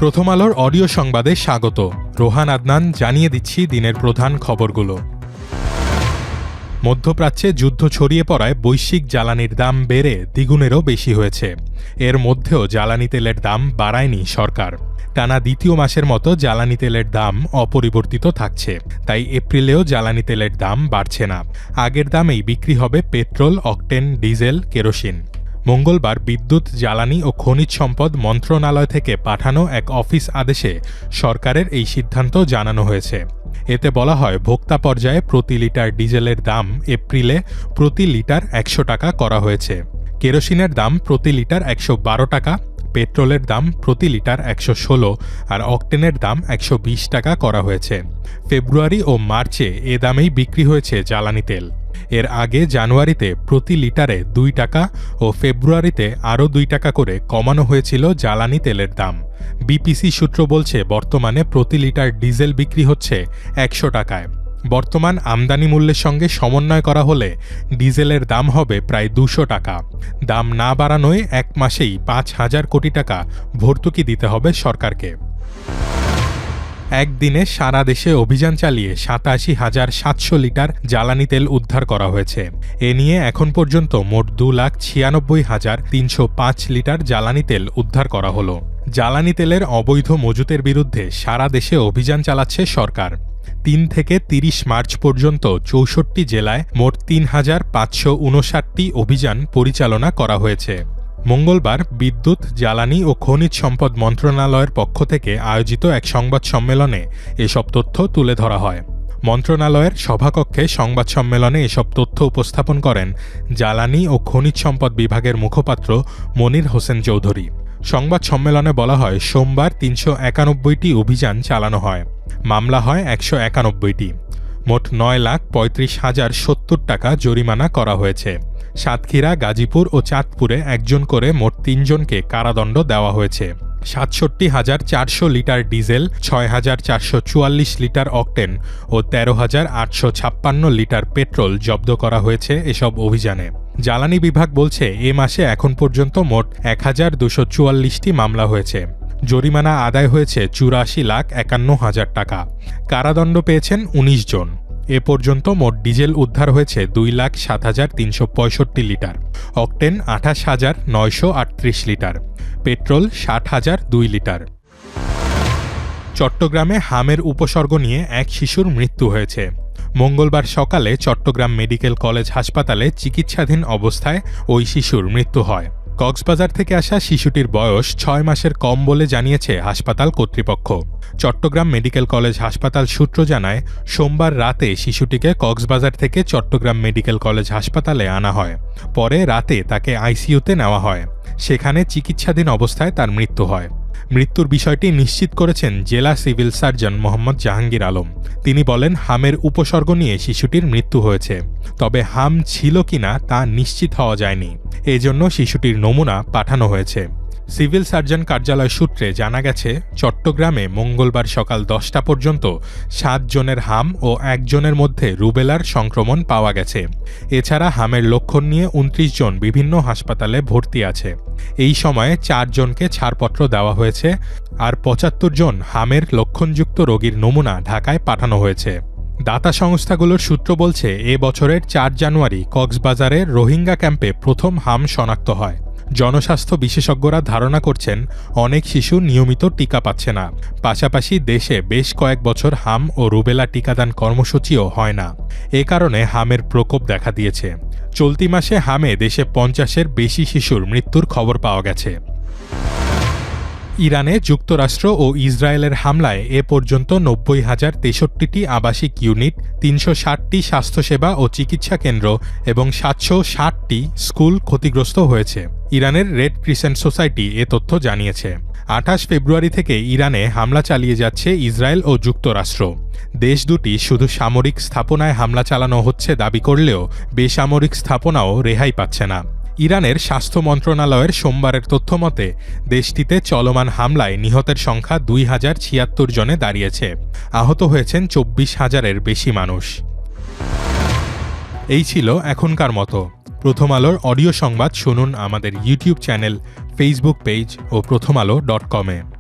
প্রথম আলোর অডিও সংবাদে স্বাগত। রোহান আদনান জানিয়ে দিচ্ছি দিনের প্রধান খবরগুলো। মধ্যপ্রাচ্যে যুদ্ধ ছড়িয়ে পড়ায় বৈশ্বিক জ্বালানির দাম বেড়ে দ্বিগুণেরও বেশি হয়েছে। এর মধ্যেও জ্বালানি তেলের দাম বাড়ায়নি সরকার। টানা দ্বিতীয় মাসের মতো জ্বালানি তেলের দাম অপরিবর্তিত থাকছে, তাই এপ্রিলেও জ্বালানি তেলের দাম বাড়ছে না। আগের দামেই বিক্রি হবে পেট্রোল, অকটেন, ডিজেল, কেরোসিন। মঙ্গলবার বিদ্যুৎ, জ্বালানি ও খনিজ সম্পদ মন্ত্রণালয় থেকে পাঠানো এক অফিস আদেশে সরকারের এই সিদ্ধান্ত জানানো হয়েছে। এতে বলা হয়, ভোক্তা পর্যায়ে প্রতি লিটার ডিজেলের দাম এপ্রিলে প্রতি লিটার ১০০ টাকা করা হয়েছে। কেরোসিনের দাম প্রতি লিটার ১১২ টাকা, পেট্রোলের দাম প্রতি লিটার ১১৬ আর অকটেনের দাম ১২০ টাকা করা হয়েছে। ফেব্রুয়ারি ও মার্চে এ দামেই বিক্রি হয়েছে জ্বালানি তেল। এর আগে জানুয়ারিতে প্রতি লিটারে ২ টাকা ও ফেব্রুয়ারিতে আরও ২ টাকা করে কমানো হয়েছিল জ্বালানি তেলের দাম। বিপিসি সূত্র বলছে, বর্তমানে প্রতি লিটার ডিজেল বিক্রি হচ্ছে ১০০ টাকায়। বর্তমান আমদানি মূল্যের সঙ্গে সমন্বয় করা হলে ডিজেলের দাম হবে প্রায় ২০০ টাকা। দাম না বাড়ানোয় এক মাসেই ৫,০০০ কোটি টাকা ভর্তুকি দিতে হবে সরকারকে। একদিনে সারা দেশে অভিযান চালিয়ে ৮৭,৭০০ লিটার জ্বালানি তেল উদ্ধার করা হয়েছে। এ নিয়ে এখন পর্যন্ত মোট ২,৯৬,৩০৫ লিটার জ্বালানি তেল উদ্ধার করা হলো। জ্বালানি তেলের অবৈধ মজুতের বিরুদ্ধে সারা দেশে অভিযান চালাচ্ছে সরকার। ৩ থেকে ৩০ মার্চ পর্যন্ত ৬৪ জেলায় মোট ৩,৫৫৯টি অভিযান পরিচালনা করা হয়েছে। মঙ্গলবার বিদ্যুৎ, জ্বালানি ও খনিজ সম্পদ মন্ত্রণালয়ের পক্ষ থেকে আয়োজিত এক সংবাদ সম্মেলনে এসব তথ্য তুলে ধরা হয়। মন্ত্রণালয়ের সভাকক্ষে সংবাদ সম্মেলনে এসব তথ্য উপস্থাপন করেন জ্বালানি ও খনিজ সম্পদ বিভাগের মুখপাত্র মনির হোসেন চৌধুরী। সংবাদ সম্মেলনে বলা হয়, সোমবার ৩৯১টি অভিযান চালানো হয়। মামলা হয় ১৯১টি। মোট ৯,৩৫,০৭০ টাকা জরিমানা করা হয়েছে। সাতক্ষীরা, গাজীপুর ও চাঁদপুরে একজন করে মোট ৩ জনকে কারাদণ্ড দেওয়া হয়েছে। ৬৭,৪০০ লিটার ডিজেল, ৬,৪৪৪ লিটার অকটেন ও ১৩,৮৫৬ লিটার পেট্রোল জব্দ করা হয়েছে এসব অভিযানে। জ্বালানি বিভাগ বলছে, এ মাসে এখন পর্যন্ত মোট ১,২৪৪টি মামলা হয়েছে। জরিমানা আদায় হয়েছে ৮৪,৫১,০০০ টাকা। কারাদণ্ড পেয়েছেন ১৯ জন। এ পর্যন্ত মোট ডিজেল উদ্ধার হয়েছে ২,৭,৩৬৫ litre, octane ২৮,৯৩৮ litre, petrol ৬০,০০২ litre. চট্টগ্রামে হামের উপসর্গ নিয়ে এক শিশুর মৃত্যু হয়েছে। মঙ্গলবার সকালে চট্টগ্রাম মেডিকেল কলেজ হাসপাতালে চিকিৎসাধীন অবস্থায় ওই শিশুর মৃত্যু হয়। কক্সবাজার থেকে আসা শিশুটির বয়স ৬ মাসের কম বলে জানিয়েছে হাসপাতাল কর্তৃপক্ষ। চট্টগ্রাম মেডিকেল কলেজ হাসপাতাল সূত্র জানায়, সোমবার রাতে শিশুটিকে কক্সবাজার থেকে চট্টগ্রাম মেডিকেল কলেজ হাসপাতালে আনা হয়। পরে রাতে তাকে আইসিইউতে নেওয়া হয়। সেখানে চিকিৎসাধীন অবস্থায় তার মৃত্যু হয়। মৃত্যুর বিষয়টি নিশ্চিত করেছেন জেলা সিভিল সার্জন মোহাম্মদ জাহাঙ্গীর আলম। তিনি বলেন, হামের উপসর্গ নিয়ে শিশুটির মৃত্যু হয়েছে, তবে হাম ছিল কিনা তা নিশ্চিত হওয়া যায়নি। এজন্য শিশুটির নমুনা পাঠানো হয়েছে। সিভিল সার্জন কার্যালয় সূত্রে জানা গেছে, চট্টগ্রামে মঙ্গলবার সকাল ১০টা পর্যন্ত ৭ জনের হাম ও ১ জনের মধ্যে রুবেলার সংক্রমণ পাওয়া গেছে। এছাড়া হামের লক্ষণ নিয়ে ২৯ জন বিভিন্ন হাসপাতালে ভর্তি আছে। এই সময়ে ৪ জনকে ছাড়পত্র দেওয়া হয়েছে, আর ৭৫ জন হামের লক্ষণযুক্ত রোগীর নমুনা ঢাকায় পাঠানো হয়েছে। দাতা সংস্থাগুলোর সূত্র বলছে, এ বছরের ৪ জানুয়ারি কক্সবাজারের রোহিঙ্গা ক্যাম্পে প্রথম হাম শনাক্ত হয়। জনস্বাস্থ্য বিশেষজ্ঞরা ধারণা করছেন, অনেক শিশু নিয়মিত টিকা পাচ্ছে না। পাশাপাশি দেশে বেশ কয়েক বছর হাম ও রুবেলা টিকাদান কর্মসূচিও হয় না। এ কারণে হামের প্রকোপ দেখা দিয়েছে। চলতি মাসে হামে দেশে ৫০-এর বেশি শিশুর মৃত্যুর খবর পাওয়া গেছে। ইরানে যুক্তরাষ্ট্র ও ইসরায়েলের হামলায় এ পর্যন্ত ৯০,০৬৩টি আবাসিক ইউনিট, ৩৬০টি স্বাস্থ্যসেবা ও চিকিৎসা কেন্দ্র এবং ৭৬০টি স্কুল ক্ষতিগ্রস্ত হয়েছে। ইরানের রেড ক্রিসেন্ট সোসাইটি এ তথ্য জানিয়েছে। ২৮ ফেব্রুয়ারি থেকে ইরানে হামলা চালিয়ে যাচ্ছে ইসরায়েল ও যুক্তরাষ্ট্র। দেশ দুটি শুধু সামরিক স্থাপনায় হামলা চালানো হচ্ছে দাবি করলেও বেসামরিক স্থাপনাও রেহাই পাচ্ছে না। ইরানের স্বাস্থ্য মন্ত্রণালয়ের সোমবারের তথ্যমতে দেশটিতে চলমান হামলায় নিহতের সংখ্যা ২,০৭৬ জনে দাঁড়িয়েছে। আহত হয়েছেন ২৪,০০০-এর বেশি মানুষ। এই ছিল এখনকার মতো। প্রথম আলোর অডিও সংবাদ শুনুন আমাদের ইউটিউব চ্যানেল, ফেসবুক পেজ ও প্রথমআলো.com-এ।